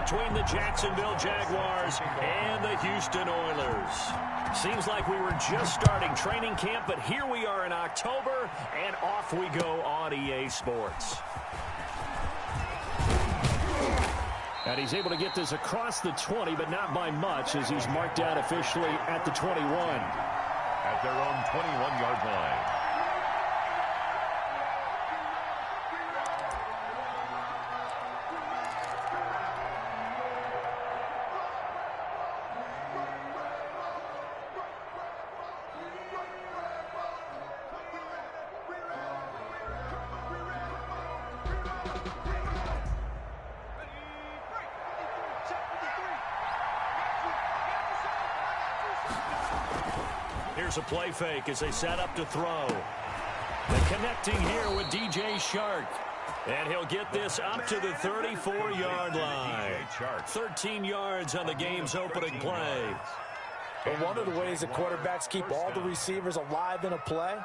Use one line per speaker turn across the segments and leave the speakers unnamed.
between the Jacksonville Jaguars and the Houston Oilers. Seems like we were just starting training camp, but here we are in October, and off we go on EA Sports. And he's able to get this across the 20, but not by much, as he's marked out officially at the 21.
At their own 21-yard line.
Here's a play fake as they set up to throw. The connecting here with DJ Shark. And he'll get this up to the 34-yard line. 13 yards on the game's opening play.
But one of the ways that quarterbacks keep all the receivers alive in a play,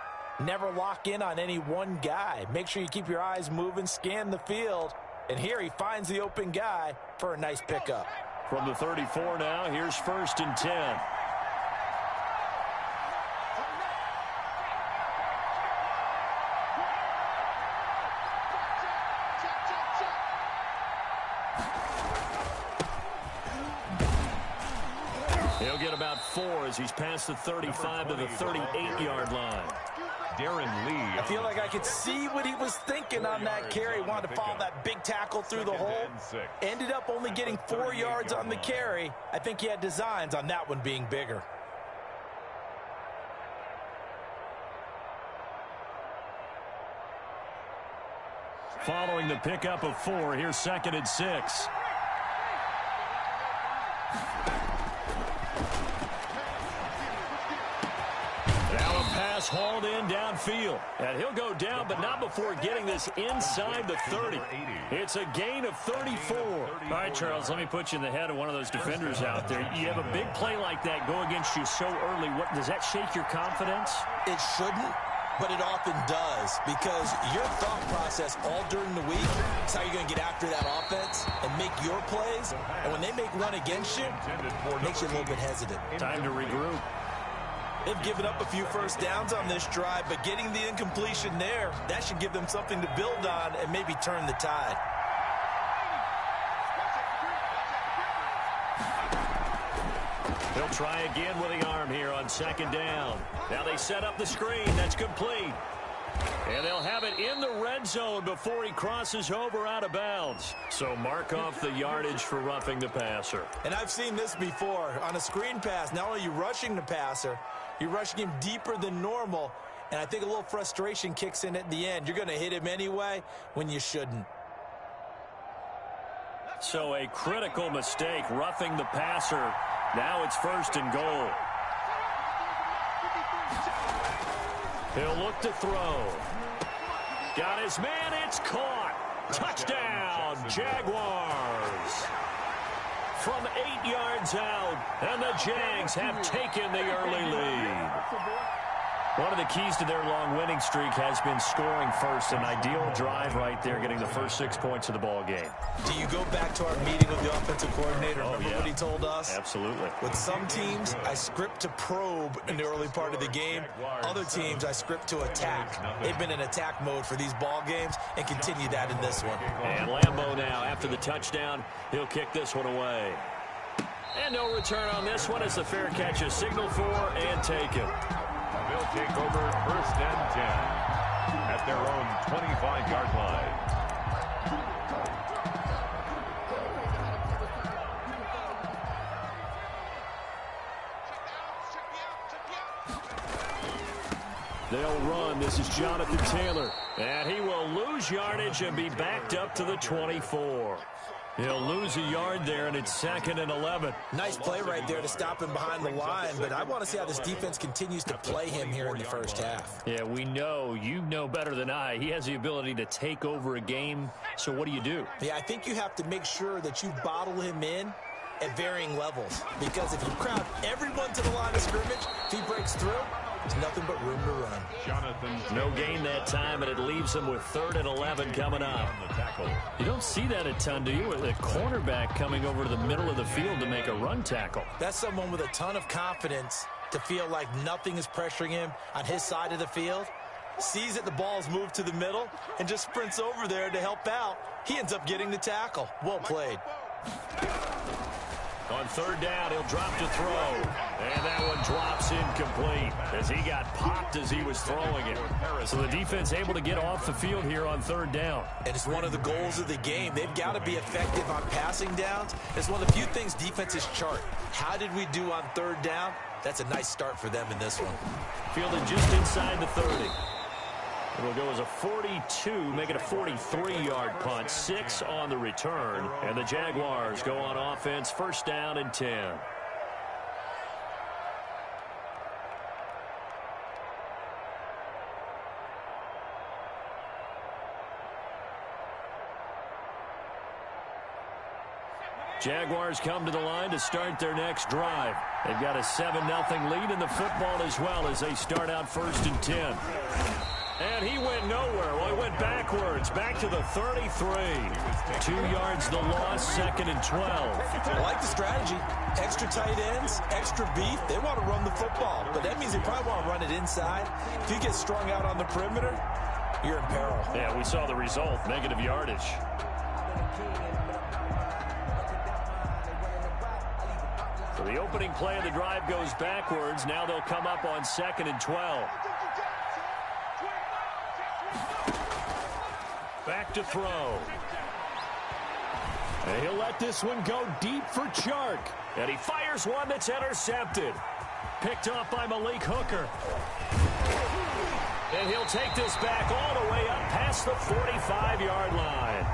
never lock in on any one guy. Make sure you keep your eyes moving, scan the field. And here he finds the open guy for a nice pickup.
From the 34 now, here's 1st and 10. He'll get about 4 as he's past the 35 to the 38-yard line.
Darren Lee.
I feel like I could see what he was thinking on that carry. Wanted to follow that big tackle through the hole. Ended up only getting 4 yards on the carry. I think he had designs on that one being bigger.
Following the pickup of 4, here's 2nd and 6. Hauled in downfield, and he'll go down, but not before getting this inside the 30. It's a gain of 34. All right, Charles, let me put you in the head of one of those defenders out there. You have a big play like that go against you so early. What does that shake your confidence?
It shouldn't, but it often does, because your thought process all during the week is how you're going to get after that offense and make your plays. And when they make one against you, it makes you a little bit hesitant.
Time to regroup.
They've given up a few first downs on this drive, but getting the incompletion there, that should give them something to build on and maybe turn the tide.
He'll try again with the arm here on 2nd down. Now they set up the screen. That's complete. And they'll have it in the red zone before he crosses over out of bounds. So mark off the yardage for roughing the passer.
And I've seen this before. On a screen pass, not only are you rushing the passer, you're rushing him deeper than normal. And I think a little frustration kicks in at the end. You're going to hit him anyway when you shouldn't.
So a critical mistake, roughing the passer. Now it's 1st and goal. He'll look to throw. Got his man, it's caught. Touchdown, Jaguars. From 8 yards out, and the Jags have taken the early lead. One of the keys to their long winning streak has been scoring first. An ideal drive right there, getting the first 6 points of the ball game.
Do you go back to our meeting with the offensive coordinator? Remember what he told us?
Absolutely.
With some teams, I script to probe in the early part of the game. Other teams, I script to attack. They've been in attack mode for these ball games and continue that in this one.
And Lambeau now, after the touchdown, he'll kick this one away. And no return on this one as the fair catch is signaled for and taken.
They'll take over 1st and 10 at their own 25-yard line.
They'll run. This is Jonathan Taylor. And he will lose yardage and be backed up to the 24. He'll lose a yard there, and it's 2nd and 11.
Nice play right there to stop him behind the line, but I want to see how this defense continues to play him here in the first half.
Yeah, we know. You know better than I. He has the ability to take over a game, so what do?
Yeah, I think you have to make sure that you bottle him in at varying levels, because if you crowd everyone to the line of scrimmage, if he breaks through, There's nothing but room to run.
No gain that time, and it leaves them with 3rd and 11 coming up. You don't see that a ton, do you? With a cornerback coming over to the middle of the field to make a run tackle.
That's someone with a ton of confidence to feel like nothing is pressuring him on his side of the field. Sees that the ball's moved to the middle and just sprints over there to help out. He ends up getting the tackle. Well played.
On 3rd down, he'll drop to throw. And that one drops incomplete as he got popped as he was throwing it. So the defense able to get off the field here on 3rd down.
And it's one of the goals of the game. They've got to be effective on passing downs. It's one of the few things defenses chart. How did we do on 3rd down? That's a nice start for them in this one.
Fielded just inside the 30. It'll go as a 42, make it a 43-yard punt, 6 on the return. And the Jaguars go on offense, 1st down and 10. Jaguars come to the line to start their next drive. They've got a 7-0 lead in the football as well as they start out 1st and 10. And he went nowhere. Well, he went backwards, back to the 33. 2 yards the loss, 2nd and 12.
I like the strategy. Extra tight ends, extra beef. They want to run the football, but that means they probably want to run it inside. If you get strung out on the perimeter, you're in peril.
Yeah, we saw the result, negative yardage. So the opening play of the drive goes backwards. Now they'll come up on 2nd and 12. Back to throw. And he'll let this one go deep for Chark. And he fires one that's intercepted. Picked off by Malik Hooker. And he'll take this back all the way up past the 45-yard line.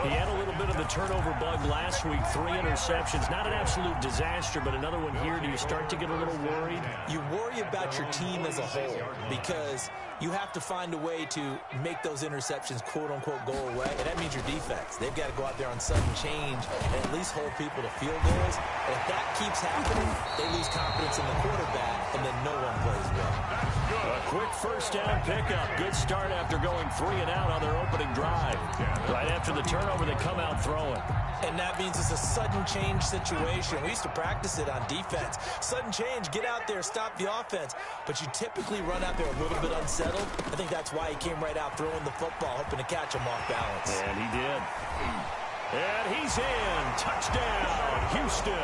He had a little bit of the turnover bug last week, 3 interceptions. Not an absolute disaster, but another one here. Do you start to get a little worried?
You worry about your team as a whole because you have to find a way to make those interceptions, quote-unquote, go away. And that means your defense. They've got to go out there on sudden change and at least hold people to field goals. And if that keeps happening, they lose confidence in the quarterback, and then no one plays well.
A quick 1st down pickup. Good start after going 3 and out on their opening drive. Right after the turnover, they come out throwing.
And that means it's a sudden change situation. We used to practice it on defense. Sudden change, get out there, stop the offense. But you typically run out there a little bit unsettled. I think that's why he came right out throwing the football, hoping to catch him off balance.
And he did. And he's in. Touchdown, Houston.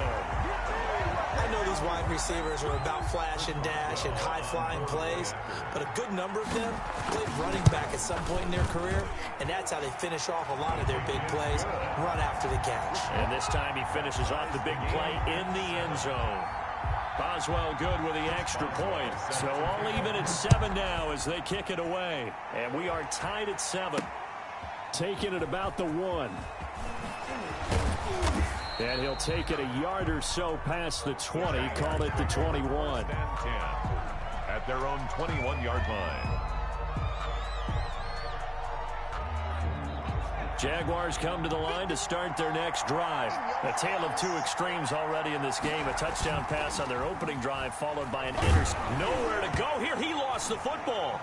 I know these wide receivers are about flash and dash and high-flying plays, but a good number of them played running back at some point in their career, and that's how they finish off a lot of their big plays, run after the catch.
And this time he finishes off the big play in the end zone. Boswell good with the extra point. So all even at 7 now as they kick it away. And we are tied at 7. Taking it about the 1. And he'll take it a yard or so past the 20. Call it the 21.
At their own 21-yard line.
Jaguars come to the line to start their next drive. A tale of 2 extremes already in this game. A touchdown pass on their opening drive followed by an interception. Nowhere to go here. He lost the football.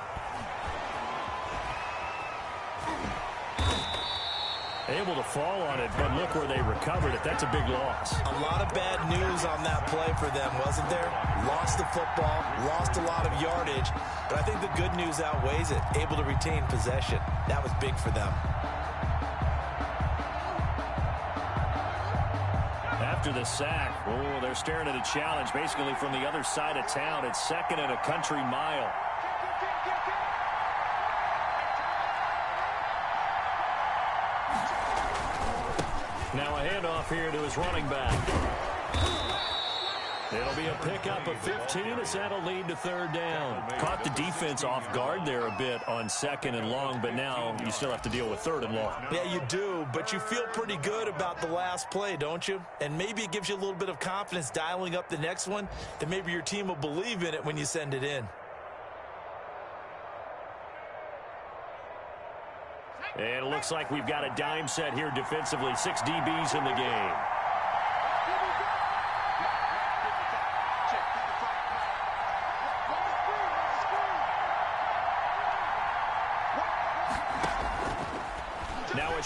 Able to fall on it, but look where they recovered it. That's a big loss.
A lot of bad news on that play for them, wasn't there? Lost the football, lost a lot of yardage, but I think the good news outweighs it. Able to retain possession. That was big for them.
After the sack, oh, they're staring at a challenge basically from the other side of town. It's 2nd and a country mile. Now a handoff here to his running back. It'll be a pickup of 15 as that'll lead to 3rd down. Caught the defense off guard there a bit on 2nd and long, but now you still have to deal with 3rd and long.
Yeah, you do, but you feel pretty good about the last play, don't you? And maybe it gives you a little bit of confidence dialing up the next one, that maybe your team will believe in it when you send it in.
And it looks like we've got a dime set here defensively. 6 DBs in the game.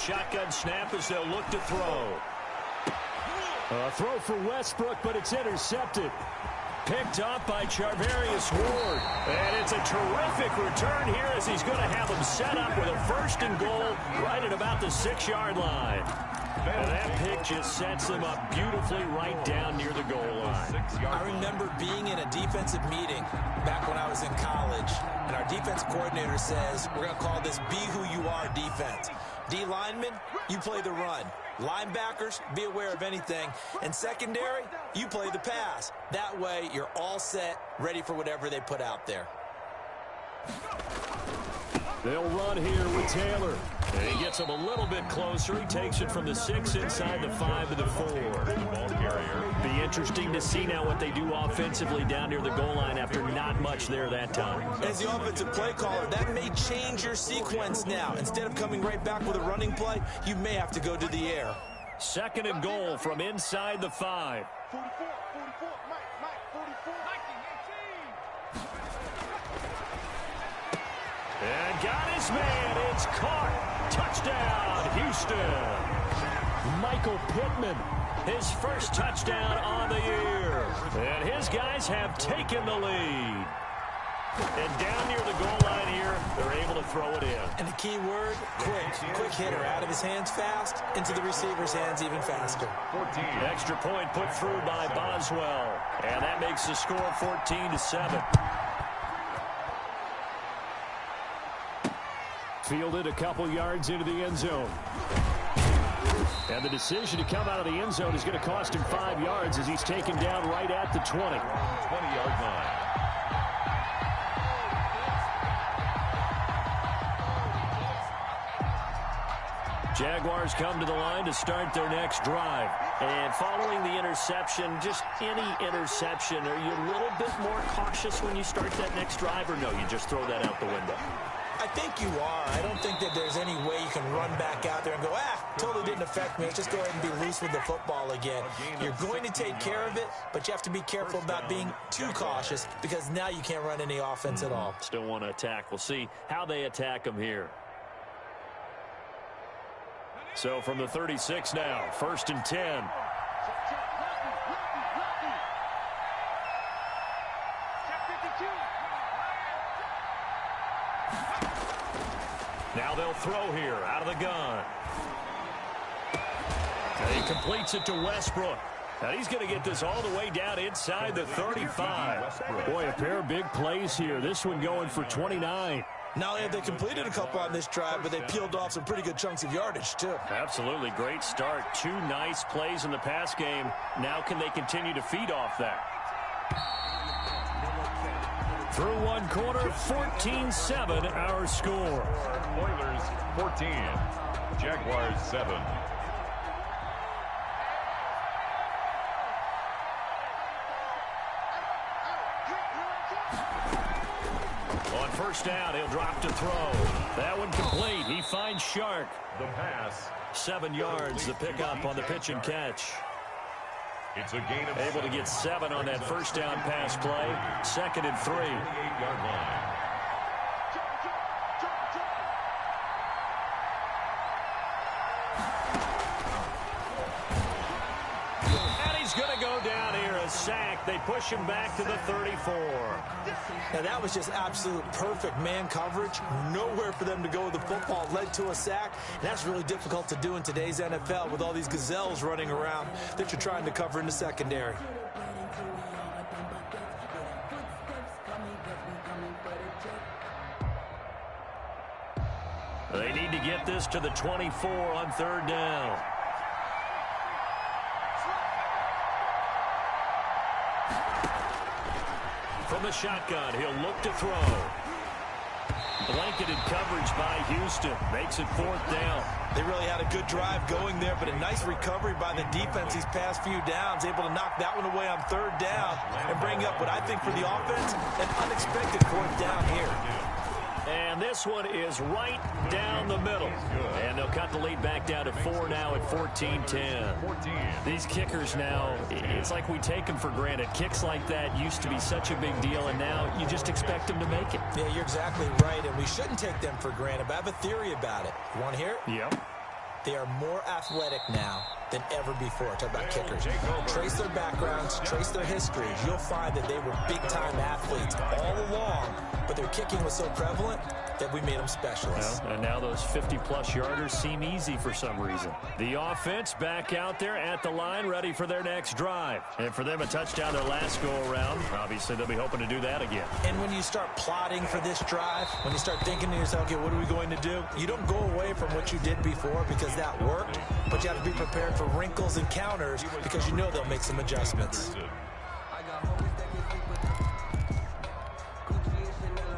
shotgun snap as they'll look to throw. A throw for Westbrook, but it's intercepted. Picked up by Charvarius Ward. And it's a terrific return here as he's going to have him set up with a 1st and goal right at about the 6-yard line. And that pick just sets him up beautifully right down near the goal line.
I remember being in a defensive meeting back when I was in college, and our defense coordinator says, we're going to call this Be Who You Are defense. D linemen, you play the run. Linebackers, be aware of anything. And secondary, you play the pass. That way, you're all set, ready for whatever they put out there.
They'll run here with Taylor. And he gets him a little bit closer. He takes it from the 6 inside the 5 to the 4.
Ball carrier.
Be interesting to see now what they do offensively down near the goal line after not much there that time.
As the offensive play caller, that may change your sequence now. Instead of coming right back with a running play, you may have to go to the air.
2nd and goal from inside the 5.
44, Mike, 44.
And got his man. It's caught. Touchdown, Houston. Michael Pittman, his first touchdown on the year. And his guys have taken the lead. And down near the goal line here, they're able to throw it in.
And the key word, quick hitter. Out of his hands fast, into the receiver's hands even faster.
14.
Extra point put through by Boswell. And that makes the score 14-7. Fielded a couple yards into the end zone. And the decision to come out of the end zone is going to cost him 5 yards as he's taken down right at the 20.
20-yard line.
Jaguars come to the line to start their next drive. And following the interception, just any interception, are you a little bit more cautious when you start that next drive, or no, you just throw that out the window?
I think you are. I don't think that there's any way you can run back out there and go, totally didn't affect me. Let's just go ahead and be loose with the football again. You're going to take care of it, but you have to be careful about being too cautious because now you can't run any offense at all.
Still want to attack. We'll see how they attack them here. So from the 36 now, 1st and 10. Now they'll throw here out of the gun. And he completes it to Westbrook. Now he's going to get this all the way down inside the 35. Boy, a pair of big plays here. This one going for 29.
Not only have they completed a couple on this drive, but they peeled off some pretty good chunks of yardage, too.
Absolutely. Great start. 2 nice plays in the pass game. Now can they continue to feed off that? Through one quarter, 14-7 our score.
Oilers 14. Jaguars 7.
On 1st down, he'll drop to throw. That one complete. He finds Shark.
The pass.
7 yards, the pickup on the pitch and catch.
It's a gain of
Able to get 7 on that 1st down pass play. 2nd and 3.
28-yard line.
And he's going to go down here, a sack. They push him back to the 34.
Now, that was just absolute perfect man coverage. Nowhere for them to go with the football. Led to a sack. And that's really difficult to do in today's NFL with all these gazelles running around that you're trying to cover in the secondary.
They need to get this to the 24 on 3rd down. From the shotgun, he'll look to throw. Blanketed coverage by Houston. Makes it 4th down.
They really had a good drive going there, but a nice recovery by the defense these past few downs. Able to knock that one away on 3rd down and bring up what I think for the offense, an unexpected 4th down here.
And this one is right down the middle. And they'll cut the lead back down to 4 now at 14-10. These kickers now, it's like we take them for granted. Kicks like that used to be such a big deal, and now you just expect them to make it.
Yeah, you're exactly right, and we shouldn't take them for granted, but I have a theory about it. You want to hear it?
Yep.
They are more athletic now than ever before. Talk about kickers. Trace their backgrounds, trace their history. You'll find that they were big-time athletes all along, but their kicking was so prevalent that we made them specialists.
Well, and now those 50-plus yarders seem easy for some reason. The offense back out there at the line, ready for their next drive. And for them, a touchdown their last go-around. Obviously, they'll be hoping to do that again.
And when you start plotting for this drive, when you start thinking to yourself, okay, what are we going to do? You don't go away from what you did before because that worked, but you have to be prepared for wrinkles and counters because you know they'll make some adjustments.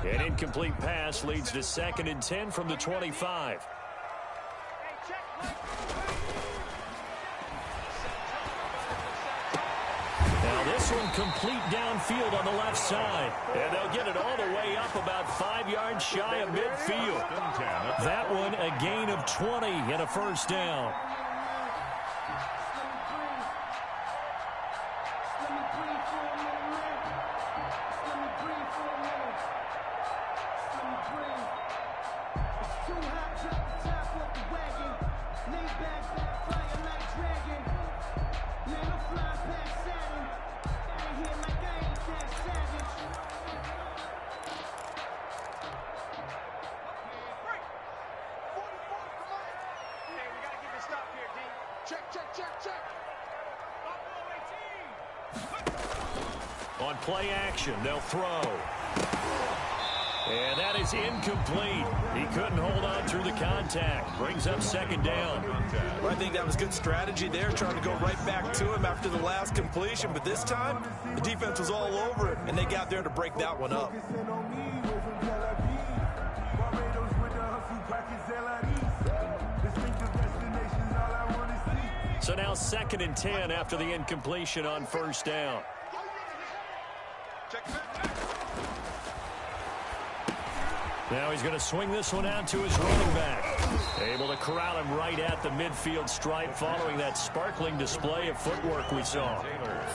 An incomplete pass leads to 2nd and 10 from the 25. Now this one complete downfield on the left side. And they'll get it all the way up about 5 yards shy of midfield. That one a gain of 20 and a first down. On play action, they'll throw. And that is incomplete. He couldn't hold on through the contact. Brings up 2nd down.
Well, I think that was good strategy there, trying to go right back to him after the last completion. But this time, the defense was all over it, and they got there to break that one up.
So now 2nd and 10 after the incompletion on first down. Now he's going to swing this one out to his running back. Able to corral him right at the midfield stripe following that sparkling display of footwork we saw.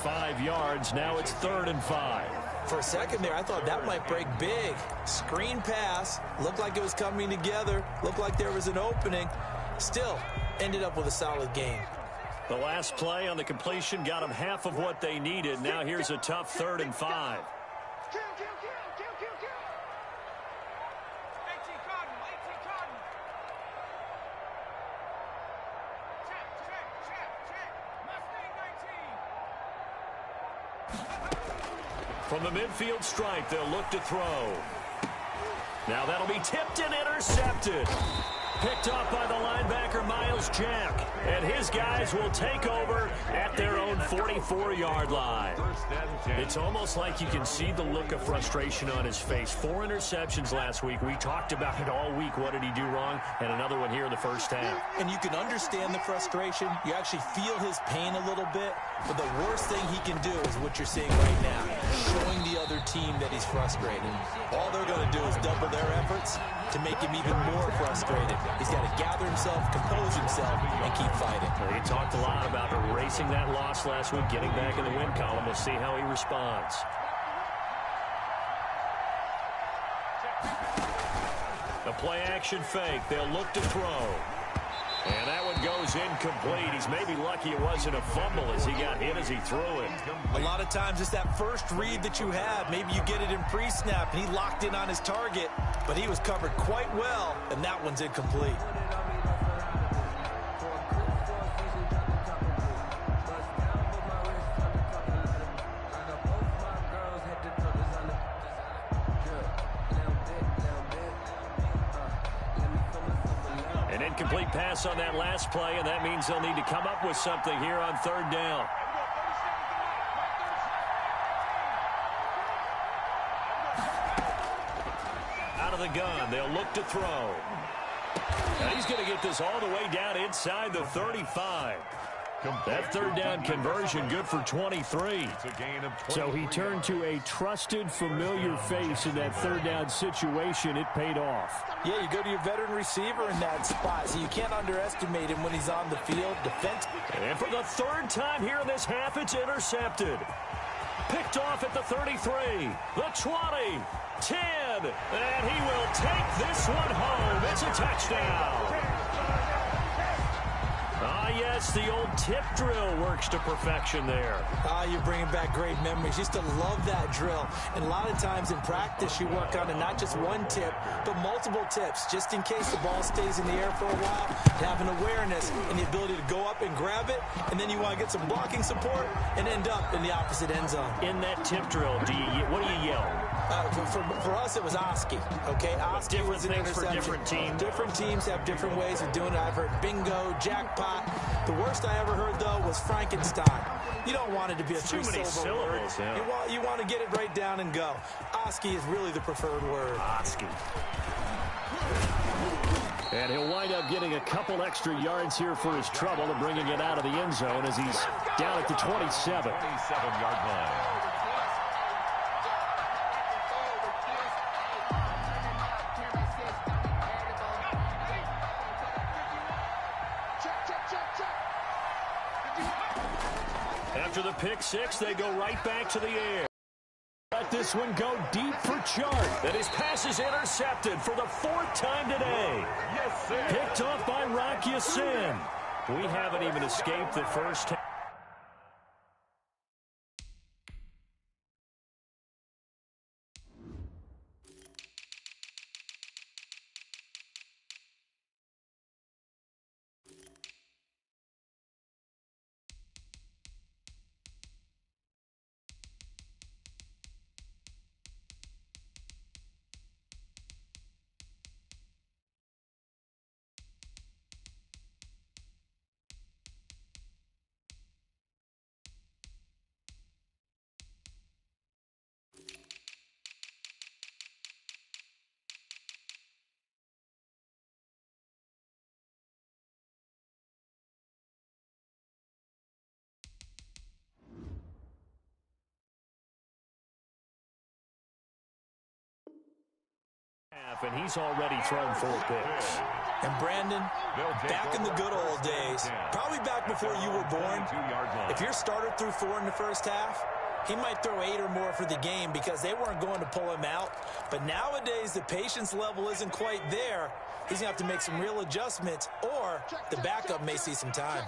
5 yards, now it's 3rd and 5.
For a second there, I thought that might break big. Screen pass, looked like it was coming together, looked like there was an opening. Still, ended up with a solid game.
The last play on the completion got them half of what they needed. Now here's a tough 3rd and 5. From the midfield stripe, they'll look to throw. Now that'll be tipped and intercepted. Picked off by the linebacker, Miles Jack. And his guys will take over at their own 44-yard line. It's almost like you can see the look of frustration on his face. 4 interceptions last week. We talked about it all week. What did he do wrong? And another one here in the first half.
And you can understand the frustration. You actually feel his pain a little bit. But the worst thing he can do is what you're seeing right now, showing the other team that he's frustrated. All they're going to do is double their efforts to make him even more frustrated. He's got to gather himself, compose himself, and keep fighting.
He talked a lot about erasing that loss last week, getting back in the win column. We'll see how he responds. The play-action fake. They'll look to throw. And that one goes incomplete. He's maybe lucky it wasn't a fumble as he got hit as he threw it.
A lot of times it's that first read that you have. Maybe you get it in pre-snap and he locked in on his target, but he was covered quite well, and that one's incomplete.
Incomplete pass on that last play, and that means they'll need to come up with something here on 3rd down. Out of the gun, they'll look to throw. And he's going to get this all the way down inside the 35. That 3rd down conversion good for 23. So he turned to a trusted, familiar face in that 3rd down situation. It paid off.
Yeah, you go to your veteran receiver in that spot, so you can't underestimate him when he's on the field. Defense.
And for the 3rd time here in this half, it's intercepted. Picked off at the 33, the 20, 10, and he will take this one home. It's a touchdown. yes, the old tip drill works to perfection there.
You're bringing back great memories. Used to love that drill. And a lot of times in practice, you work on it, not just one tip, but multiple tips, just in case the ball stays in the air for a while. To have an awareness and the ability to go up and grab it, and then you want to get some blocking support and end up in the opposite end zone.
In that tip drill, what do you yell?
For us, it was Oski. Okay, Oski was an
things for
interception.
different teams.
Different teams have different ways of doing it. I've heard bingo, jackpot. The worst I ever heard, though, was Frankenstein. You don't want it to be a
too many syllables. Yeah.
You want to get it right down and go. Oski is really the preferred word.
Oski. And he'll wind up getting a couple extra yards here for his trouble and bringing it out of the end zone as he's down at the 27.
27-yard line.
After the pick six, they go right back to the air. Let this one go deep for Chark. And his pass is intercepted for the fourth time today.
Yes, sir.
Picked off by Rock Ya-Sin. We haven't even escaped the first half. And he's already thrown 4 picks.
And Brandon, back in the good old days, probably back before you were born, if your starter threw 4 in the first half, he might throw 8 or more for the game because they weren't going to pull him out. But nowadays, the patience level isn't quite there. He's going to have to make some real adjustments, or the backup may see some time.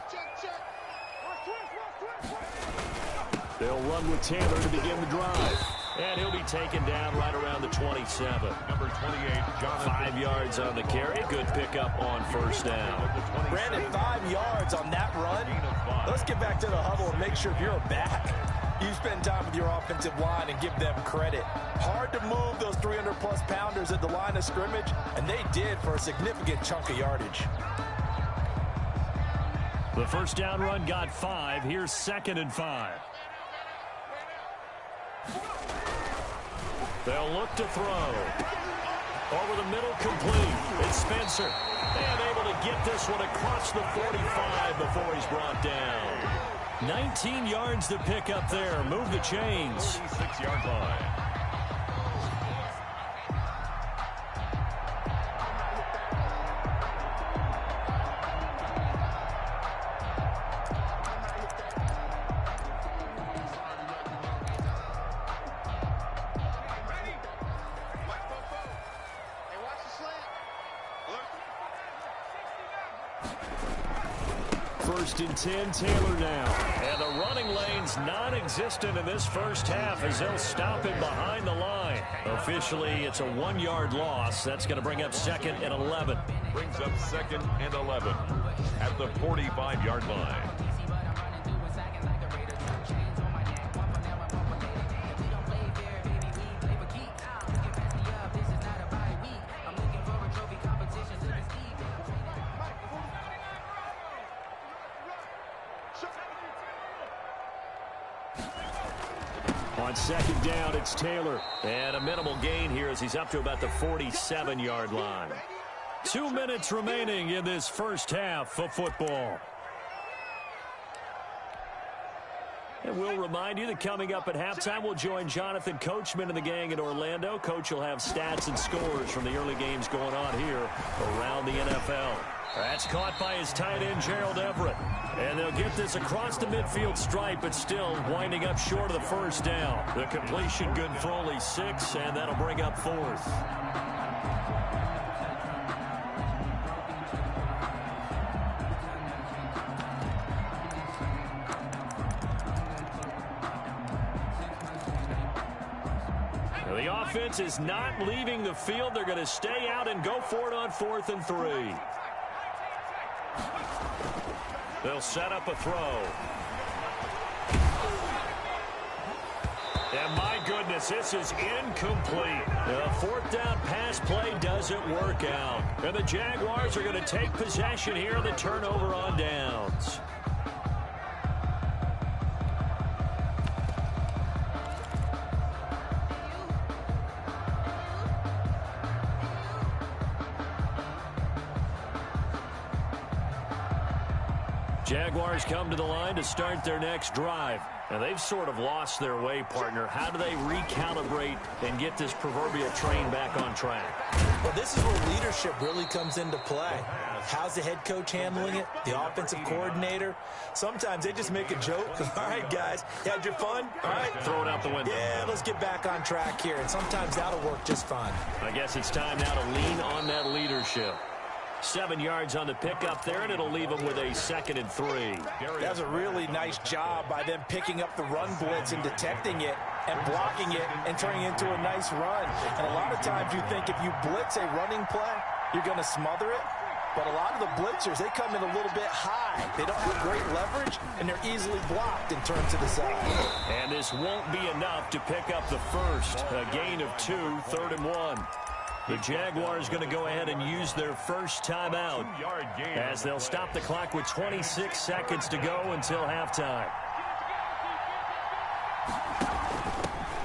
They'll run with Taylor to begin the drive. And he'll be taken down right around the 27.
Number 28, Jonathan.
5 yards on the carry. Good pickup on first down.
Brandon, 5 yards on that run. Let's get back to the huddle and make sure you're back. You spend time with your offensive line and give them credit. Hard to move those 300-plus pounders at the line of scrimmage, and they did for a significant chunk of yardage.
The first down run got 5. Here's 2nd and 5. They'll look to throw. Over the middle, complete. It's Spencer. And able to get this one across the 45 before he's brought down. 19 yards to pick up there. Move the chains.
36-yard line.
First and 10, Taylor now. And the running lane's non-existent in this first half as they'll stop him behind the line. Officially, it's a 1-yard loss. That's going to bring up 2nd and 11.
Brings up 2nd and 11 at the 45-yard line.
On 2nd down, it's Taylor. And a minimal gain here as he's up to about the 47-yard line. 2 minutes remaining in this first half of football. And we'll remind you that coming up at halftime, we'll join Jonathan Coachman and the gang in Orlando. Coach will have stats and scores from the early games going on here around the NFL. That's caught by his tight end, Gerald Everett. And they'll get this across the midfield stripe, but still winding up short of the first down. The completion good for only 6, and that'll bring up 4th. The offense is not leaving the field. They're going to stay out and go for it on 4th and 3. They'll set up a throw. And my goodness, this is incomplete. The 4th down pass play doesn't work out. And the Jaguars are going to take possession here on the turnover on downs. Jaguars come to the line to start their next drive. Now, they've sort of lost their way, partner. How do they recalibrate and get this proverbial train back on track?
Well, this is where leadership really comes into play. How's the head coach handling it? The offensive coordinator? Sometimes they just make a joke. All right, guys, you had your fun? All right.
Throw it out the window.
Yeah, let's get back on track here. And sometimes that'll work just fine.
I guess it's time now to lean on that leadership. 7 yards on the pickup there, and it'll leave them with a 2nd and 3.
That's a really nice job by them picking up the run blitz and detecting it and blocking it and turning it into a nice run. And a lot of times you think if you blitz a running play, you're going to smother it. But a lot of the blitzers, they come in a little bit high. They don't have great leverage, and they're easily blocked and turned to the side.
And this won't be enough to pick up the first. A gain of 2, 3rd and 1. The Jaguars going to go ahead and use their first timeout as they'll stop the clock with 26 seconds to go until halftime.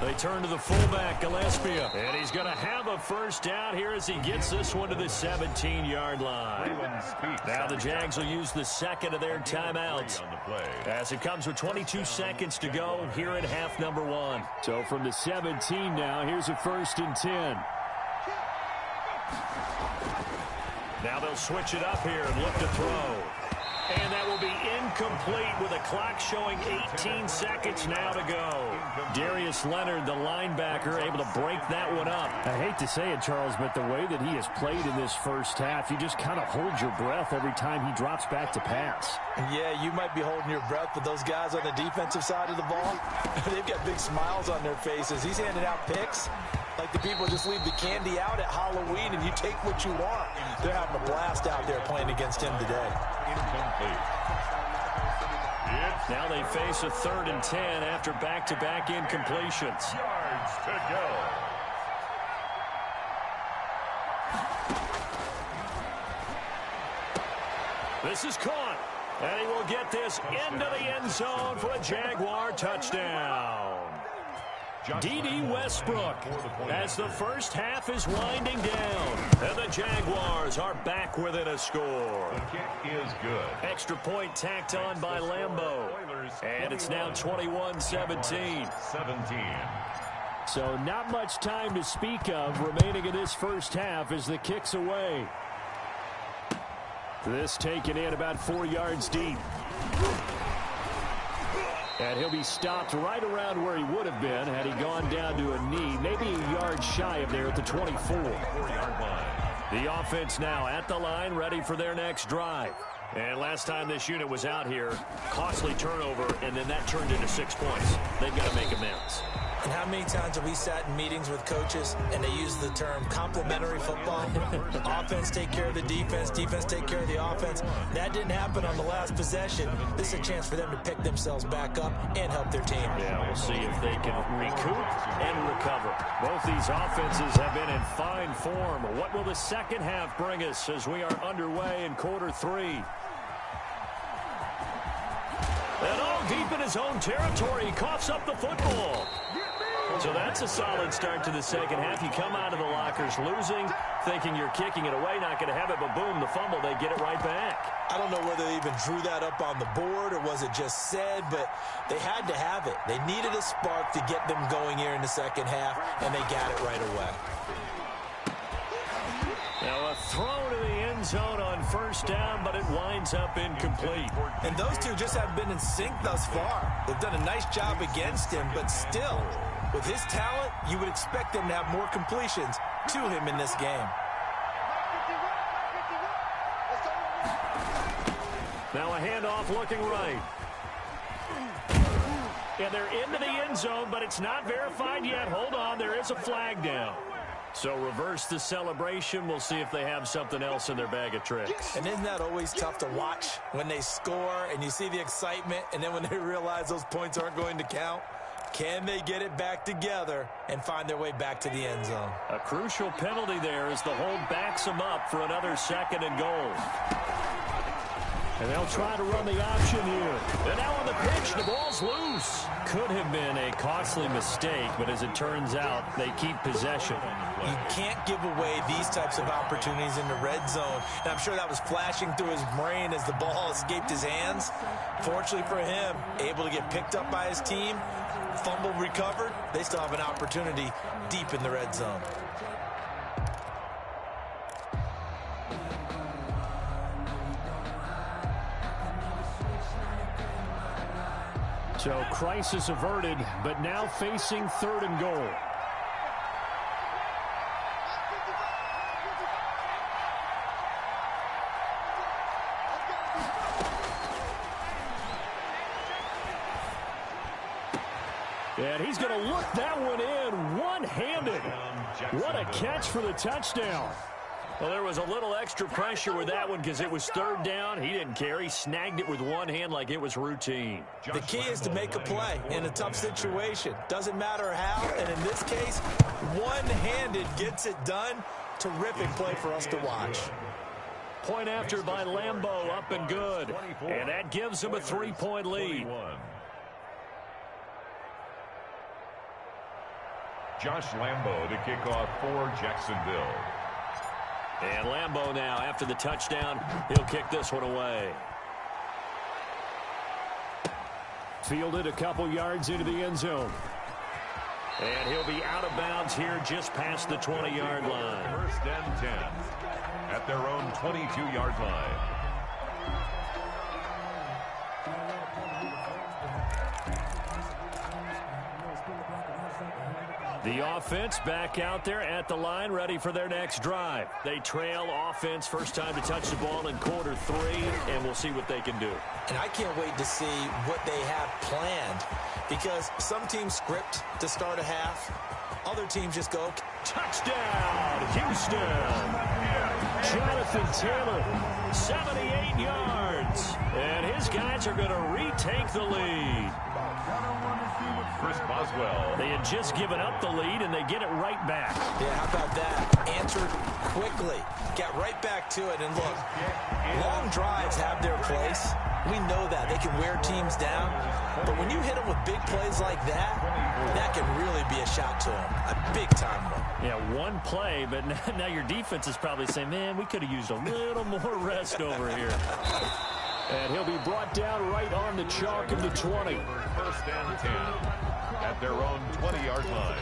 They turn to the fullback, Gillespie, and he's going to have a first down here as he gets this one to the 17-yard line. Now the Jags will use the second of their timeouts as it comes with 22 seconds to go here in half number 1. So from the 17 now, here's a 1st and 10. Now they'll switch it up here and look to throw. And that will be incomplete with a clock showing 18 seconds now to go. Darius Leonard, the linebacker, able to break that one up.
I hate to say it, Charles, but the way that he has played in this first half, you just kind of hold your breath every time he drops back to pass.
Yeah, you might be holding your breath, but those guys on the defensive side of the ball, they've got big smiles on their faces. He's handing out picks like the people just leave the candy out at Halloween and you take what you want. They're having a blast out there playing against him today.
Now they face a 3rd and 10 after back-to-back incompletions.
Yards to go.
This is caught, and he will get this into the end zone for a Jaguar touchdown. D.D. Westbrook as the first half is winding down. And the Jaguars are back within a score.
The kick is good.
Extra point tacked on by Lambeau. And it's now 21-17.
So not much time to speak of remaining in this first half as the kick's away. This taken in about 4 yards deep. And he'll be stopped right around where he would have been had he gone down to a knee, maybe a yard shy of there at the 24. The offense now at the line, ready for their next drive. And last time this unit was out here, costly turnover, and then that turned into 6 points. They've got to make amends.
And how many times have we sat in meetings with coaches and they use the term complementary football? Offense take care of the defense, defense take care of the offense. That didn't happen on the last possession. This is a chance for them to pick themselves back up and help their team.
Yeah, we'll see if they can recoup and recover. Both these offenses have been in fine form. What will the second half bring us as we are underway in quarter 3? And all deep in his own territory, he coughs up the football. So that's a solid start to the second half. You come out of the lockers losing, thinking you're kicking it away, not going to have it, but boom, the fumble, they get it right back.
I don't know whether they even drew that up on the board or was it just said, but they had to have it. They needed a spark to get them going here in the second half, and they got it right away.
Now a throw to the end zone on first down, but it winds up incomplete.
And those two just haven't been in sync thus far. They've done a nice job against him, but still, with his talent, you would expect them to have more completions to him in this game.
Now a handoff looking right.
Yeah, they're into the end zone, but it's not verified yet. Hold on, there is a flag down. So reverse the celebration. We'll see if they have something else in their bag of tricks.
And isn't that always tough to watch when they score and you see the excitement, and then when they realize those points aren't going to count? Can they get it back together and find their way back to the end zone?
A crucial penalty there as the hold backs them up for another 2nd and goal. And they'll try to run the option here. And now on the pitch, the ball's loose. Could have been a costly mistake, but as it turns out, they keep possession.
You can't give away these types of opportunities in the red zone. And I'm sure that was flashing through his brain as the ball escaped his hands. Fortunately for him, able to get picked up by his team, fumble recovered. They still have an opportunity deep in the red zone.
So crisis averted, but now facing 3rd and goal. And he's going to look that one in one-handed. What a catch for the touchdown. Well, there was a little extra pressure with that one because it was 3rd down. He didn't care. He snagged it with one hand like it was routine.
The key is to make a play in a tough situation. Doesn't matter how, and in this case, one-handed gets it done. Terrific play for us to watch.
Point after by Lambeau, up and good. And that gives him a 3-point lead.
Josh Lambeau to kick off for Jacksonville.
And Lambeau now, after the touchdown, he'll kick this one away. Fielded a couple yards into the end zone. And he'll be out of bounds here just past the 20-yard line.
1st and 10 at their own 22-yard line.
The offense back out there at the line, ready for their next drive. They trail offense, first time to touch the ball in quarter 3, and we'll see what they can do.
And I can't wait to see what they have planned, because some teams script to start a half. Other teams just go,
touchdown, Houston. Jonathan Taylor, 78 yards. And his guys are going to retake the lead.
Chris Boswell.
They had just given up the lead, and they get it right back.
Yeah, how about that? Answered quickly. Got right back to it. And look, long drives have their place. We know that. They can wear teams down. But when you hit them with big plays like that, that can really be a shot to them. A big-time one.
Yeah, one play, but now your defense is probably saying, man, we could have used a little more rest over here. And he'll be brought down right on the chalk of the 20.
1st and 10 at their own 20-yard line.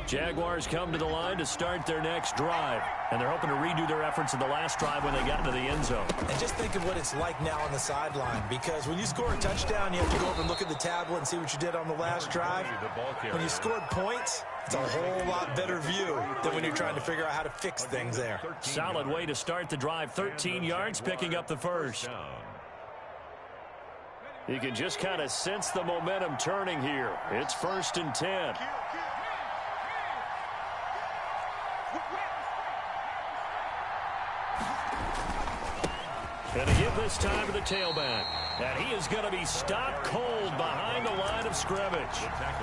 Jaguars come to the line to start their next drive. And they're hoping to redo their efforts in the last drive when they got into the end zone.
And just think of what it's like now on the sideline. Because when you score a touchdown, you have to go over and look at the tablet and see what you did on the last drive. When you scored points, it's a whole lot better view than when you're trying to figure out how to fix things there.
Solid way to start the drive. 13 yards, picking up the first. You can just kind of sense the momentum turning here. It's 1st and 10. And to give this time to the tailback. And he is going to be stopped cold behind the line of scrimmage.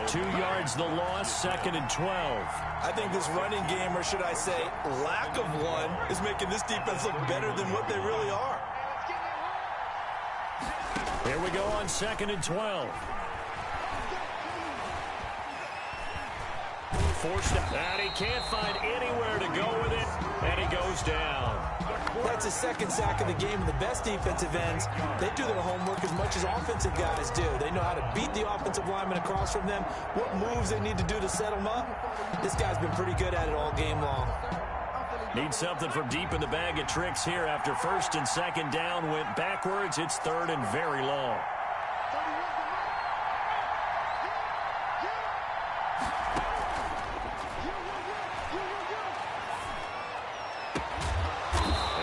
2 yards the loss, 2nd and 12.
I think this running game, or should I say lack of one, is making this defense look better than what they really are.
Here we go on 2nd and 12. Forced out, and he can't find anywhere to go with it, and he goes down.
That's his 2nd sack of the game, and the best defensive ends, they do their homework as much as offensive guys do. They know how to beat the offensive lineman across from them, what moves they need to do to set them up. This guy's been pretty good at it all game long.
Need something from deep in the bag of tricks here after 1st and 2nd down went backwards. It's 3rd and very long.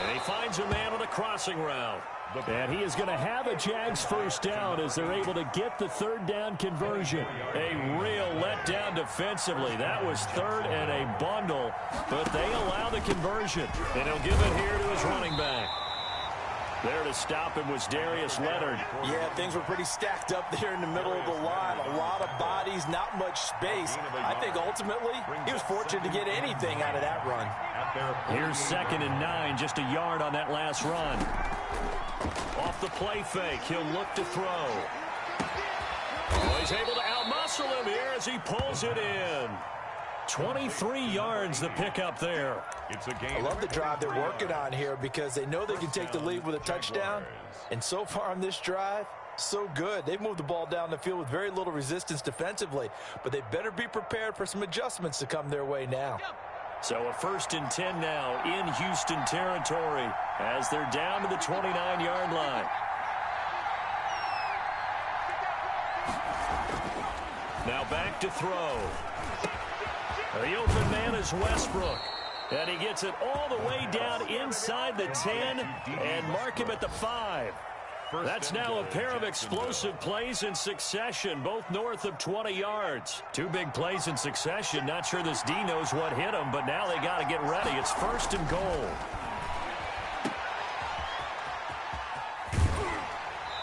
And he
He finds a man on the crossing route.
And he is going to have a Jags first down as they're able to get the third down conversion.
A real letdown defensively. That was third and a bundle, but they allow the conversion. And he'll give it here to his running back. There to stop him was Darius Leonard.
Yeah, things were pretty stacked up there in the middle of the line. A lot of bodies, not much space. I think ultimately he was fortunate to get anything out of that run.
Here's 2nd and 9, just a yard on that last run. Off the play fake, he'll look to throw. Oh, he's able to outmuscle him here as he pulls it in. 23 yards the pickup there.
I love the drive they're working on here because they know they can take the lead with a touchdown. And so far on this drive, so good. They've moved the ball down the field with very little resistance defensively. But they better be prepared for some adjustments to come their way now.
So a 1st and 10 now in Houston territory as they're down to the 29-yard line. Now back to throw. The open man is Westbrook. And he gets it all the way down inside the 10 and mark him at the 5. That's now a pair of explosive plays in succession, both north of 20 yards. 2 big plays in succession. Not sure this D knows what hit him, but now they got to get ready. It's 1st and goal.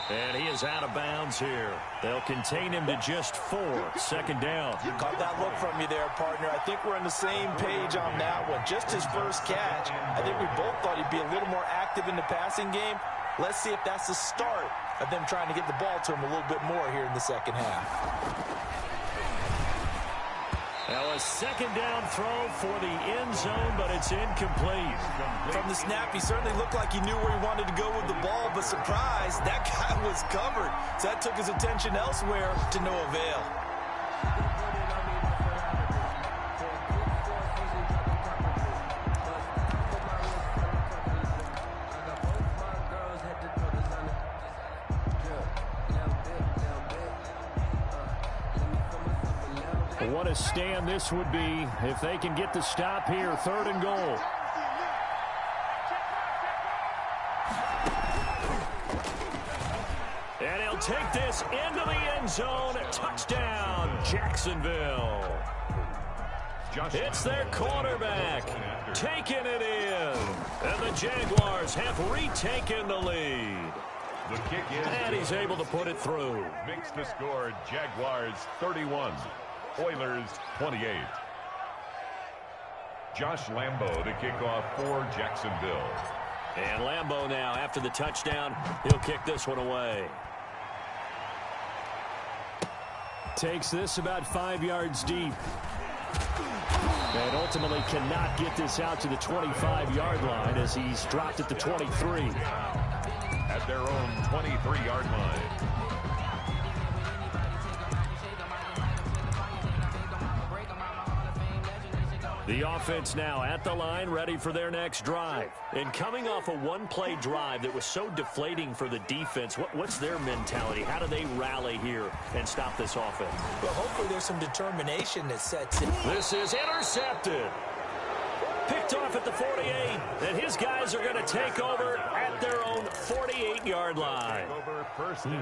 And he is out of bounds here. They'll contain him to just 4. 2nd down.
Caught that look from you there, partner. I think we're on the same page on that one. Just his first catch. I think we both thought he'd be a little more active in the passing game. Let's see if that's the start of them trying to get the ball to him a little bit more here in the second half.
Now a 2nd down throw for the end zone, but it's incomplete.
From the snap, he certainly looked like he knew where he wanted to go with the ball, but surprise, that guy was covered. So that took his attention elsewhere to no avail.
What a stand this would be if they can get the stop here. 3rd and goal.
And he'll take this into the end zone. Touchdown, Jacksonville. It's their quarterback taking it in. And the Jaguars have retaken the lead.
The kick is
and he's able to put it through.
Makes the score Jaguars 31. Oilers 28. Josh Lambo to kick off for Jacksonville.
And Lambo now, after the touchdown, he'll kick this one away.
Takes this about 5 yards deep. And ultimately cannot get this out to the 25-yard line as he's dropped at the 23.
At their own 23-yard line.
The offense now at the line, ready for their next drive. And coming off a one-play drive that was so deflating for the defense, what's their mentality? How do they rally here and stop this offense?
Well, hopefully there's some determination that sets in.
This is intercepted. Picked off at the 48, and his guys are going to take over at their own 48-yard line.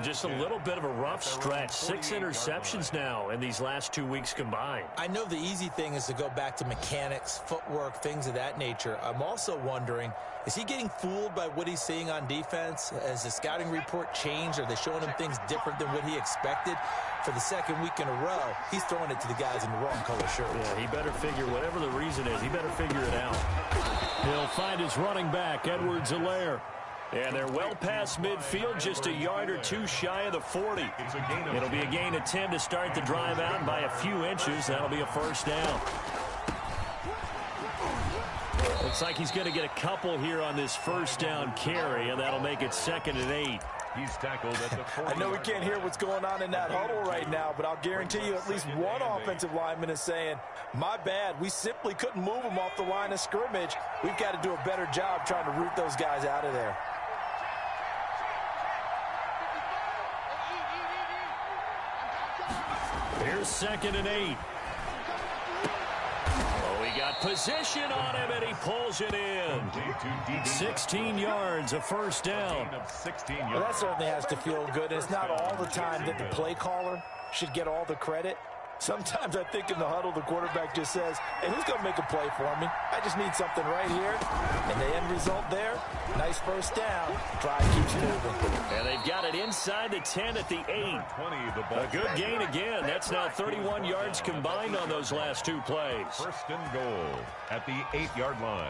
Just a little bit of a rough stretch. 6 interceptions now in these last 2 weeks combined.
I know the easy thing is to go back to mechanics, footwork, things of that nature. I'm also wondering, is he getting fooled by what he's seeing on defense? Has the scouting report changed? Are they showing him things different than what he expected? For the second week in a row, he's throwing it to the guys in the wrong color shirts.
Yeah, he better figure, whatever the reason is, he better figure it out.
He'll find his running back, Edwards-Helaire.
And they're well past midfield, just a yard or two shy of the 40. It'll be a gain of 10 to start the drive out by a few inches. That'll be a first down. Looks like he's going to get a couple here on this first down carry, and that'll make it 2nd and 8.
He's tackled at the 40.
I know we can't hear what's going on in that huddle right now, but I'll guarantee you at least one offensive lineman is saying, my bad, we simply couldn't move them off the line of scrimmage. We've got to do a better job trying to root those guys out of there.
Here's 2nd and 8. Oh, he got got position on him, and he pulls it in.
16 yards, a first down.
Well, that certainly has to feel good. It's not all the time that the play caller should get all the credit. Sometimes I think in the huddle, the quarterback just says, hey, who's going to make a play for me? I just need something right here. And the end result there, nice first down. Drive keeps moving.
And they've got it inside the 10 at the 8. A good gain again. That's now 31 yards combined on those last two plays.
First and goal at the 8-yard line.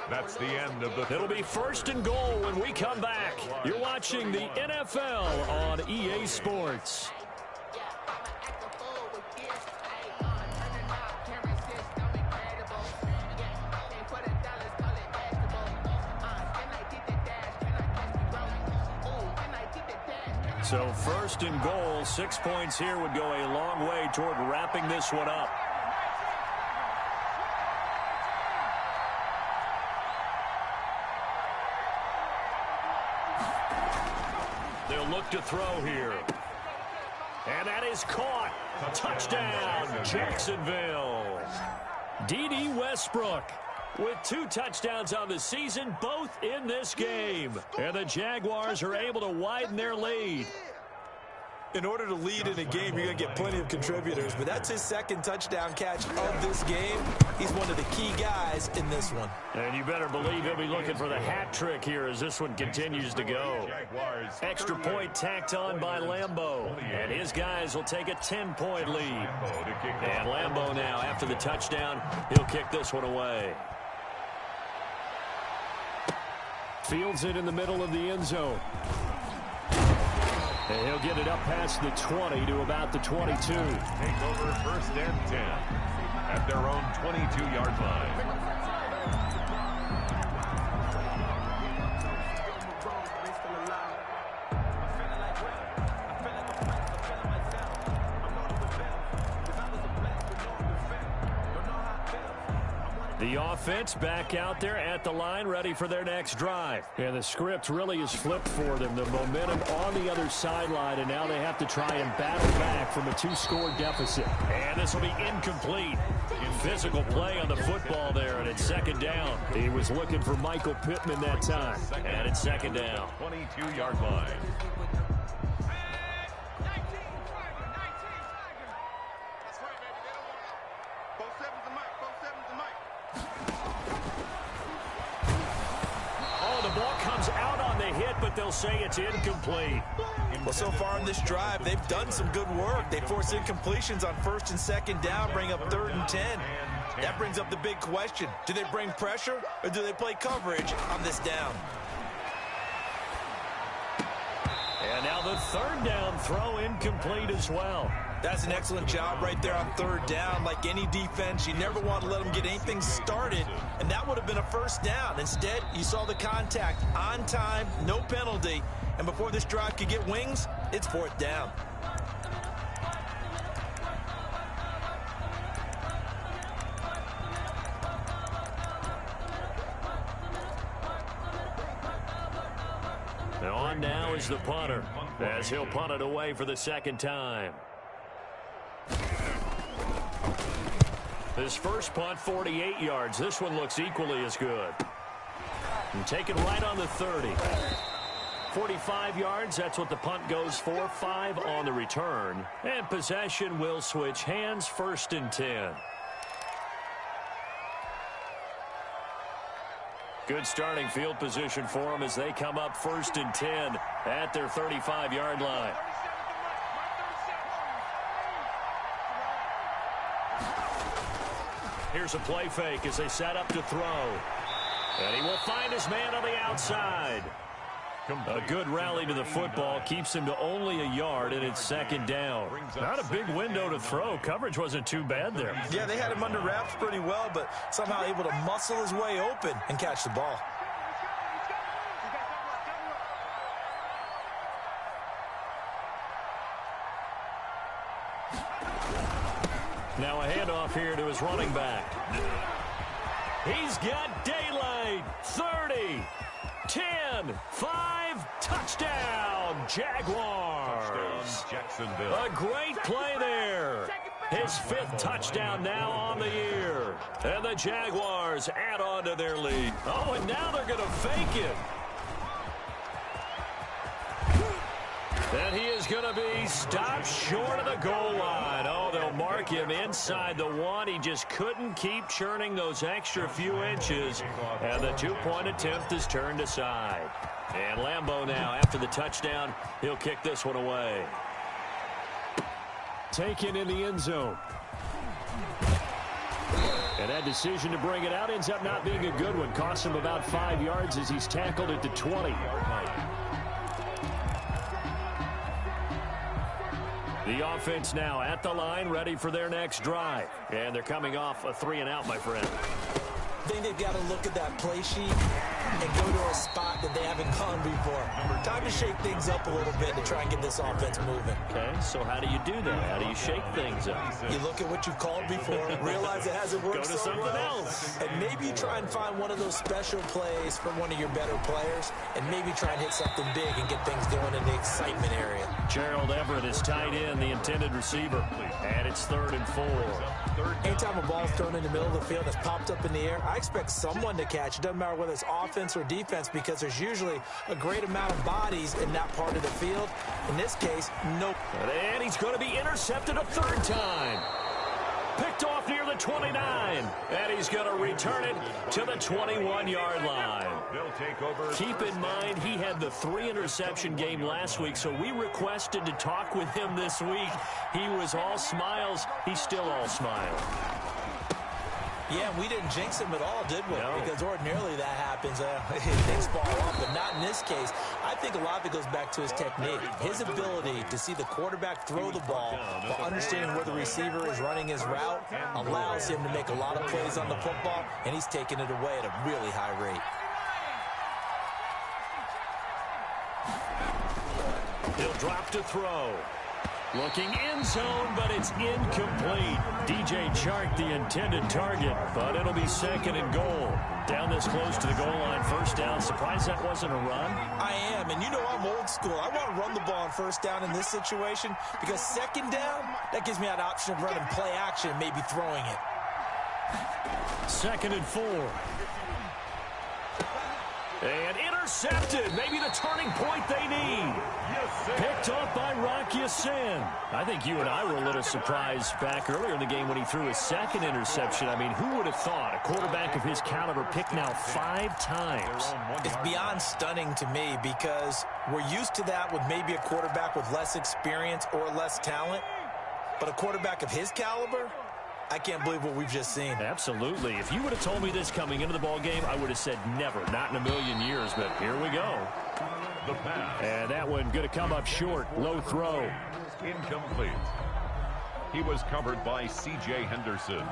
That's the end of the...
It'll be first and goal when we come back. You're watching the NFL on EA Sports. So first and goal, 6 points here would go a long way toward wrapping this one up. They'll look to throw here. And that is caught. Touchdown, Jacksonville. D.D. Westbrook with 2 touchdowns on the season, both in this game. And the Jaguars are able to widen their lead.
In order to lead in a game, you're going to get plenty of contributors, but that's his second touchdown catch of this game. He's one of the key guys in this one.
And you better believe he'll be looking for the hat trick here as this one continues to go. Extra point tacked on by Lambeau. And his guys will take a 10-point lead. And Lambeau now, after the touchdown, he'll kick this one away.
Fields it in the middle of the end zone. And he'll get it up past the 20 to about the 22.
Take over first and 10 at their own 22-yard line.
The offense back out there at the line, ready for their next drive.
And the script really is flipped for them. The momentum on the other sideline, and now they have to try and battle back from a 2-score deficit.
And this will be incomplete. Physical play on the football there, and it's second down.
He was looking for Michael Pittman that time.
And it's second down.
22-yard line.
But they'll say it's incomplete.
Well, so far in this drive, they've done some good work. They force incompletions on first and second down, bring up 3rd and 10. That brings up the big question. Do they bring pressure or do they play coverage on this down?
And now the 3rd down throw incomplete as well.
That's an excellent job right there on 3rd down. Like any defense, you never want to let them get anything started, and that would have been a first down. Instead, you saw the contact on time, no penalty, and before this drive could get wings, it's 4th down.
And on now is the punter, as he'll punt it away for the second time. His first punt, 48 yards. This one looks equally as good. And taken right on the 30. 45 yards, that's what the punt goes for. 5 on the return. And possession will switch hands, 1st and 10. Good starting field position for them as they come up 1st and 10 at their 35-yard line. Here's a play fake as they set up to throw. And he will find his man on the outside. A good rally to the football keeps him to only a yard, and it's second down. Not a big window to throw. Coverage wasn't too bad there.
Yeah, they had him under wraps pretty well, but somehow able to muscle his way open and catch the ball.
Now a handoff here to his running back. He's got daylight. 30, 10, 5, touchdown, Jaguars.
Touchdown, Jacksonville.
A great play there. His 5th touchdown now on the year. And the Jaguars add on to their lead. Oh, and now they're going to fake it. And he is going to be stopped short of the goal line. Oh, they'll mark him inside the 1. He just couldn't keep churning those extra few inches. And the 2-point attempt is turned aside. And Lambeau now, after the touchdown, he'll kick this one away.
Taken in the end zone. And that decision to bring it out ends up not being a good one. Costs him about 5 yards as he's tackled at the 20. The offense now at the line, ready for their next drive. And they're coming off a 3-and-out, my friend.
I think they've got to look at that play sheet and go to a spot that they haven't gone before. Time to shake things up a little bit to try and get this offense moving.
Okay, so how do you do that? How do you shake things up?
You look at what you've called before, realize it hasn't worked
Go to
so
something
well,
else.
and maybe you try and find one of those special plays from one of your better players, and maybe try and hit something big and get things going in the excitement area.
Gerald Everett is tight end, the intended receiver. And it's 3rd and 4.
Anytime a ball's thrown in the middle of the field that's popped up in the air, I expect someone to catch. It doesn't matter whether it's offense or defense because there's usually a great amount of bodies in that part of the field. In this case, nope.
And he's going to be intercepted a 3rd time. Picked off near the 29. And he's going to return it to the 21-yard line.
They'll take over.
Keep in mind, he had the 3-interception game last week, so we requested to talk with him this week. He was all smiles. He's still all smiles.
Yeah, we didn't jinx him at all, did we?
No.
Because ordinarily that happens. Things fall off, but not in this case. I think a lot of it goes back to his technique. His ability to see the quarterback throw the ball while understanding where the receiver is running his route allows him to make a lot of plays on the football, and he's taking it away at a really high rate.
He'll drop to throw. Looking in zone, but it's incomplete. DJ Chark, the intended target, but it'll be 2nd and goal. Down this close to the goal line, 1st down. Surprised that wasn't a run?
I am, and you know I'm old school. I want to run the ball on 1st down in this situation because 2nd down, that gives me that option of running play action and maybe throwing it.
2nd and 4.
And intercepted. Maybe the turning point they need.
Picked off by Rock Ya-Sin. I think you and I were a little surprised back earlier in the game when he threw his 2nd interception. I mean, who would have thought a quarterback of his caliber picked now 5 times?
It's beyond stunning to me because we're used to that with maybe a quarterback with less experience or less talent. But a quarterback of his caliber, I can't believe what we've just seen.
Absolutely. If you would have told me this coming into the ball game, I would have said never, not in a million years. But here we go.
The pass.
And that one going to come up short. Low throw.
Incomplete. He was covered by C.J. Henderson.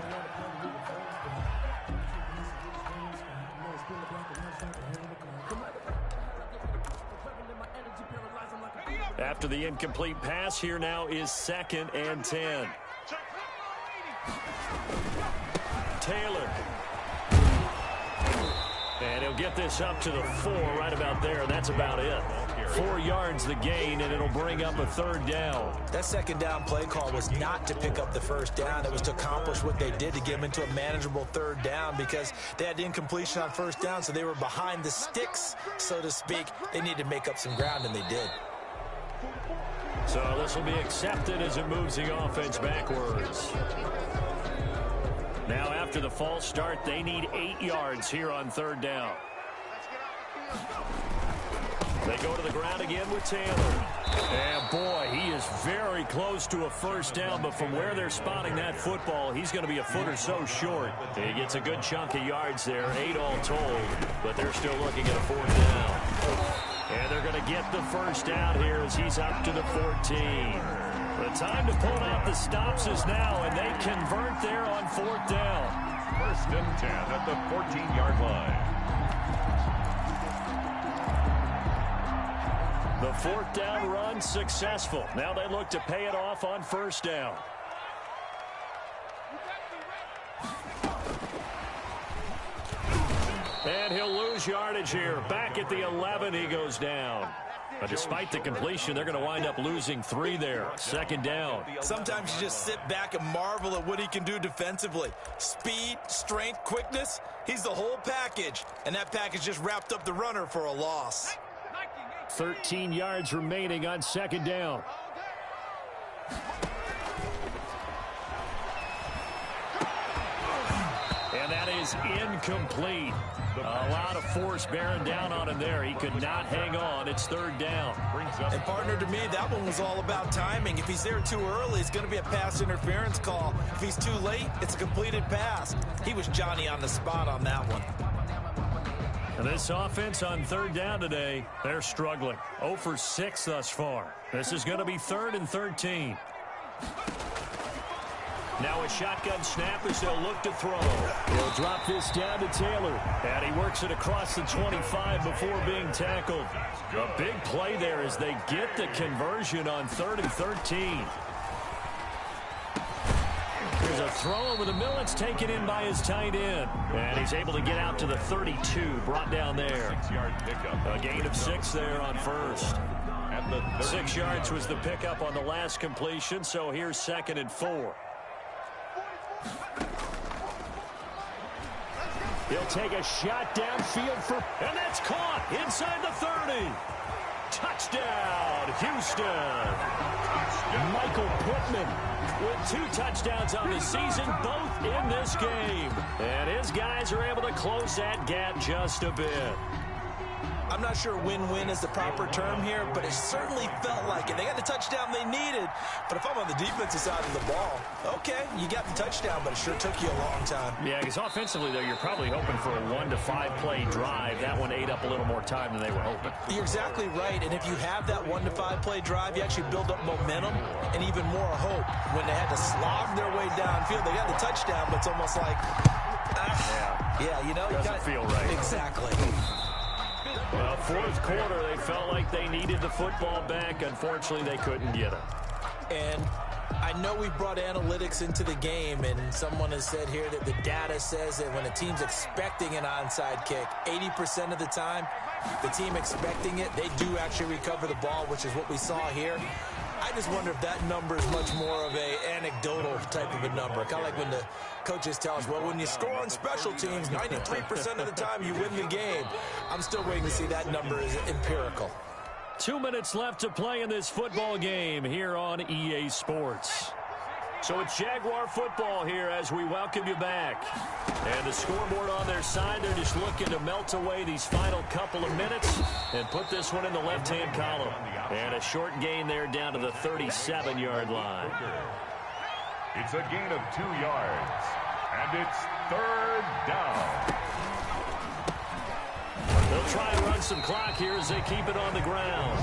After the incomplete pass, here now is 2nd and 10. Taylor. And he'll get this up to the 4 right about there. That's about it. 4 yards the gain, and it'll bring up a 3rd down.
That 2nd down play call was not to pick up the 1st down. It was to accomplish what they did to get them into a manageable 3rd down because they had incompletion on 1st down, so they were behind the sticks, so to speak. They needed to make up some ground, and they did.
So this will be accepted as it moves the offense backwards. Now after the false start, they need 8 yards here on 3rd down. They go to the ground again with Taylor. And boy, he is very close to a 1st down, but from where they're spotting that football, he's going to be a foot or so short. He gets a good chunk of yards there, 8 all told, but they're still looking at a 4th down. And they're going to get the 1st down here as he's up to the 14. The time to pull out the stops is now, and they convert there on 4th down.
1st and 10 at the 14-yard line.
The 4th down run successful. Now they look to pay it off on 1st down. And he'll lose yardage here. Back at the 11, he goes down.
But despite the completion, they're going to wind up losing 3 there. Second down.
Sometimes you just sit back and marvel at what he can do defensively. Speed, strength, quickness, he's the whole package. And that package just wrapped up the runner for a loss.
13 yards remaining on second down. And that is incomplete. A lot of force bearing down on him there. He could not hang on. It's third down.
And partner, to me, that one was all about timing. If he's there too early, it's going to be a pass interference call. If he's too late, it's a completed pass. He was Johnny on the spot on that one.
And this offense on third down today, they're struggling. 0 for 6 thus far. This is going to be 3rd and 13. Now a shotgun snap as they'll look to throw. He'll drop this down to Taylor. And he works it across the 25 before being tackled. A big play there as they get the conversion on 3rd and 13. There's a throw over the middle. It's taken in by his tight end. And he's able to get out to the 32, brought down there. A gain of 6 there on first. 6 yards was the pickup on the last completion, so here's 2nd and 4. He'll take a shot downfield and that's caught inside the 30. Touchdown, Houston. Michael Pittman with 2 touchdowns on the season, both in this game. And his guys are able to close that gap just a bit.
I'm not sure win-win is the proper term here, but it certainly felt like it. They got the touchdown they needed, but if I'm on the defensive side of the ball, okay, you got the touchdown, but it sure took you a long time.
Yeah, because offensively, though, you're probably hoping for a 1 to 5 play drive. That one ate up a little more time than they were hoping.
You're exactly right, and if you have that 1 to 5 play drive, you actually build up momentum and even more hope. When they had to slog their way downfield, they got the touchdown, but it's almost like, yeah, you know,
doesn't feel right.
Exactly.
Well, 4th quarter, they felt like they needed the football back. Unfortunately, they couldn't get it.
And I know we brought analytics into the game, and someone has said here that the data says that when a team's expecting an onside kick, 80% of the time, the team expecting it, they do actually recover the ball, which is what we saw here. I just wonder if that number is much more of a anecdotal type of a number. Kind of like when the coaches tell us, well, when you score on special teams, 93% of the time you win the game. I'm still waiting to see that number is empirical.
2 minutes left to play in this football game here on EA Sports. So it's Jaguar football here as we welcome you back. And the scoreboard on their side, they're just looking to melt away these final couple of minutes and put this one in the left-hand column. And a short gain there down to the 37-yard line.
It's a gain of 2 yards. And it's 3rd down.
They'll try and run some clock here as they keep it on the ground.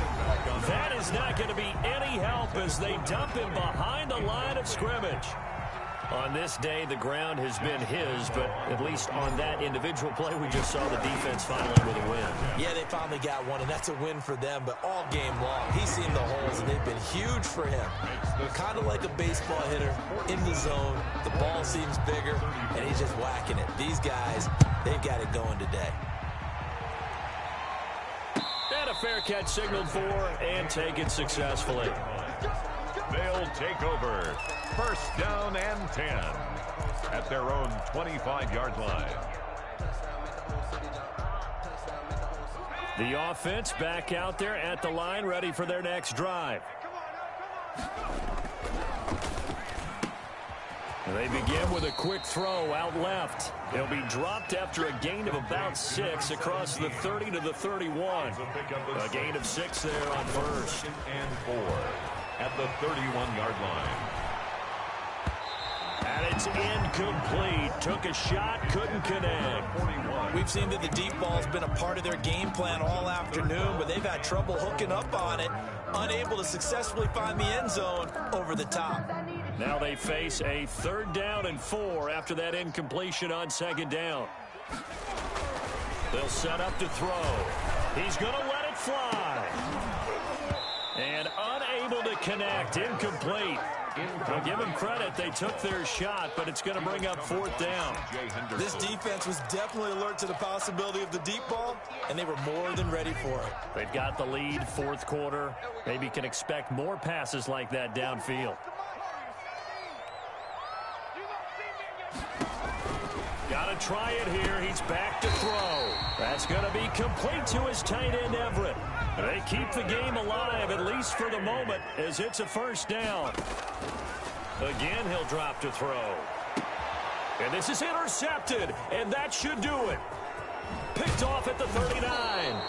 That is not going to be any help as they dump him behind the line of scrimmage. On this day, the ground has been his, but at least on that individual play, we just saw the defense finally with a win.
Yeah, they finally got one, and that's a win for them, but all game long, he's seen the holes, and they've been huge for him. Kind of like a baseball hitter in the zone. The ball seems bigger, and he's just whacking it. These guys, they've got it going today.
And a fair catch signaled for and taken successfully.
They'll take over 1st down and 10 at their own 25-yard line.
The offense back out there at the line, ready for their next drive. They begin with a quick throw out left. He'll be dropped after a gain of about 6 across the 30 to the 31. A gain of 6 there on first.
And 4 at the 31-yard line.
And it's incomplete. Took a shot, couldn't connect.
We've seen that the deep ball's been a part of their game plan all afternoon, but they've had trouble hooking up on it, unable to successfully find the end zone over the top.
Now they face a 3rd down and 4 after that incompletion on 2nd down. They'll set up to throw. He's going to let it fly. And unable to connect, incomplete. Well, give them credit. They took their shot, but it's going to bring up fourth down.
This defense was definitely alert to the possibility of the deep ball, and they were more than ready for it.
They've got the lead, fourth quarter. Maybe can expect more passes like that downfield. Got to try it here. He's back to throw. That's going to be complete to his tight end, Everett. They keep the game alive, at least for the moment, as it's a first down. Again, he'll drop to throw. And this is intercepted, and that should do it. Picked off at the 39.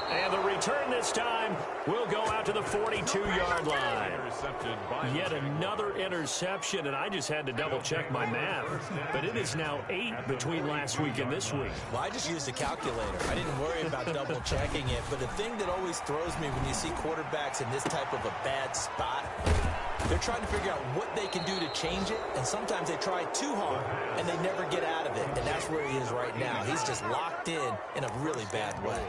And the return this time will go out to the 42-yard line. Yet another interception, and I just had to double-check my math. But it is now 8 between last week and this week.
Well, I just used a calculator. I didn't worry about double-checking it. But the thing that always throws me when you see quarterbacks in this type of a bad spot, they're trying to figure out what they can do to change it, and sometimes they try too hard, and they never get out of it, and that's where he is right now. He's just locked in a really bad way.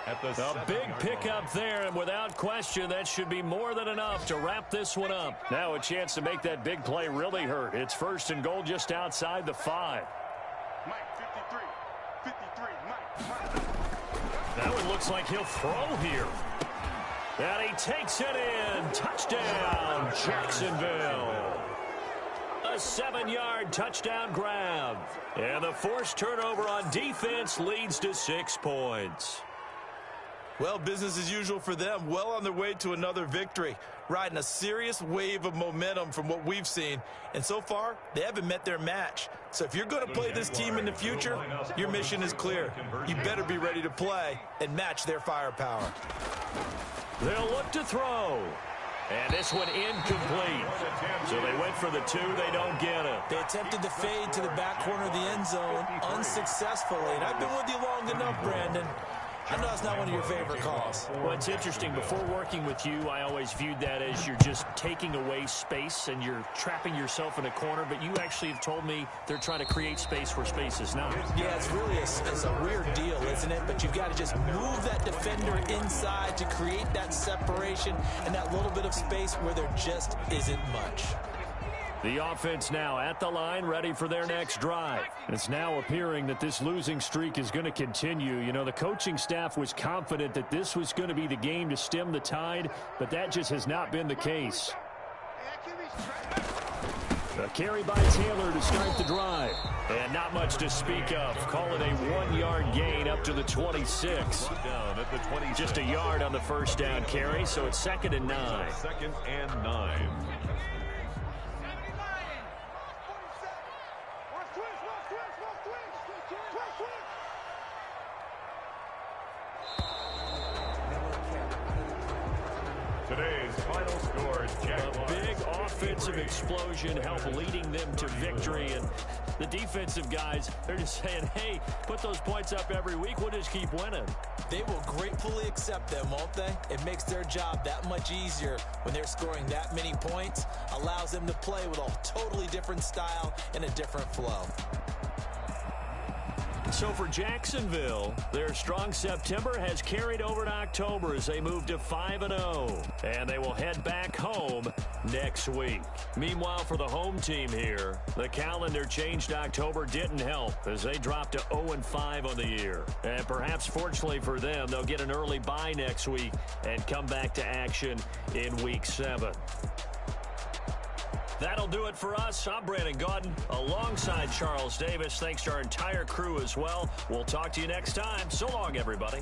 A big pickup there, and without question, that should be more than enough to wrap this one up. Now a chance to make that big play really hurt. It's first and goal just outside the 5.
Mike, 53, Mike.
That one looks like he'll throw here. And he takes it in. Touchdown, Jacksonville. A 7-yard touchdown grab. And the forced turnover on defense leads to 6 points.
Well, business as usual for them. Well on their way to another victory. Riding a serious wave of momentum from what we've seen. And so far, they haven't met their match. So if you're going to play this team in the future, your mission is clear. You better be ready to play and match their firepower.
They'll look to throw. And this one incomplete. So they went for the 2. They don't get it.
They attempted the fade to the back corner of the end zone unsuccessfully. And I've been with you long enough, Brandon. I know it's not one of your favorite calls.
Well, it's interesting. Before working with you, I always viewed that as you're just taking away space and you're trapping yourself in a corner. But you actually have told me they're trying to create space where space is not.
Yeah, it's really a weird deal, isn't it? But you've got to just move that defender inside to create that separation and that little bit of space where there just isn't much.
The offense now at the line, ready for their next drive. It's now appearing that this losing streak is going to continue. You know, the coaching staff was confident that this was going to be the game to stem the tide, but that just has not been the case. A carry by Taylor to start the drive. And not much to speak of. Call it a 1-yard gain up to the 26. Just a yard on the first down carry, so it's 2nd and 9.
2nd and 9. Today's final score, Jags.
A big offensive explosion helped leading them to victory. And the defensive guys, they're just saying, hey, put those points up every week. We'll just keep winning.
They will gratefully accept them, won't they? It makes their job that much easier when they're scoring that many points. Allows them to play with a totally different style and a different flow.
So for Jacksonville, their strong September has carried over to October as they move to 5-0. And they will head back home next week. Meanwhile, for the home team here, the calendar changed. October didn't help as they dropped to 0-5 on the year. And perhaps fortunately for them, they'll get an early bye next week and come back to action in Week 7. That'll do it for us. I'm Brandon Gaudin alongside Charles Davis. Thanks to our entire crew as well. We'll talk to you next time. So long, everybody.